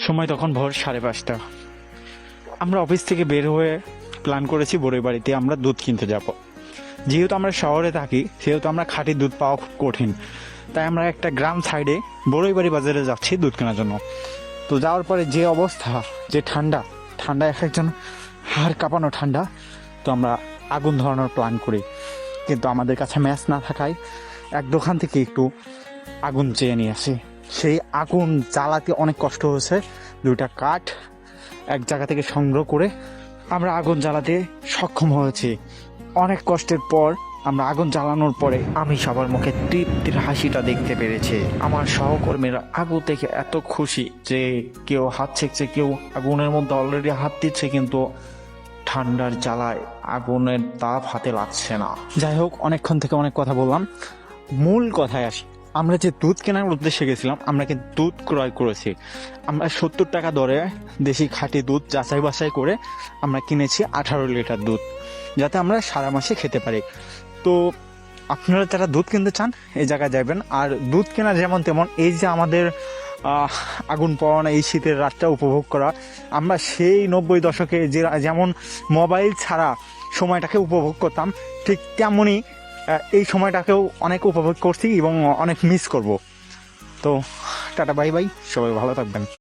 সময় তখন ভোর 5:30। আমরা অফিস থেকে বের হয়ে প্ল্যান করেছি বড়ই বাড়িতে আমরা দুধ কিনতে যাব। যেহেতু আমরা শহরে থাকি সেহেতু আমরা খাঁটি দুধ পাওয়া খুব কঠিন, তাই আমরা একটা গ্রাম সাইডে বড়ই বাড়ি বাজারে যাচ্ছি দুধ কেনার জন্য। তো যাওয়ার পরে যে অবস্থা, যে ঠান্ডা এক একজন হাড় কাঁপানো ঠান্ডা। তো আমরা আগুন ধরানোর প্ল্যান করি, কিন্তু আমাদের কাছে ম্যাচ না থাকায় এক দোকান থেকে একটু আগুন চেয়ে নিয়ে আসি। সেই আগুন জ্বালাতে অনেক কষ্ট হয়েছে। 2টা কাঠ এক জায়গা থেকে সংগ্রহ করে আমরা আগুন জ্বালাতে সক্ষম হয়েছি। অনেক কষ্টের পর আমরা আগুন জ্বালানোর পরে আমি সবার মুখে তৃপ্তির হাসিটা দেখতে পেরেছি। আমার সহকর্মীরা আগুন দেখে এত খুশি যে কেউ হাত ছেঁকছে, কেউ আগুনের মধ্যে অলরেডি হাত দিচ্ছে, কিন্তু ঠান্ডার জ্বালায় আগুনের তাপ হাতে লাগছে না। যাই হোক, অনেকক্ষণ থেকে অনেক কথা বললাম, মূল কথায় আসি। আমরা যে দুধ কেনার উদ্দেশ্যে গেছিলাম, আমরা কিন্তু দুধ ক্রয় করেছি। আমরা 70 টাকা দরে দেশি খাঁটি দুধ যাচাই বাছাই করে আমরা কিনেছি 18 লিটার দুধ, যাতে আমরা সারা মাসে খেতে পারি। তো আপনারা যারা দুধ কিনতে চান এই জায়গায় যাবেন। আর দুধ কেনা যেমন তেমন, এই যে আমাদের আগুন পোড়ানো এই শীতের রাতটা উপভোগ করা, আমরা সেই 90 দশকে যে যেমন মোবাইল ছাড়া সময়টাকে উপভোগ করতাম, ঠিক তেমনই এই সময়টাকেও অনেক উপভোগ করছি এবং অনেক মিস করব। তো টাটা, বাই বাই, সবাই ভালো থাকবেন।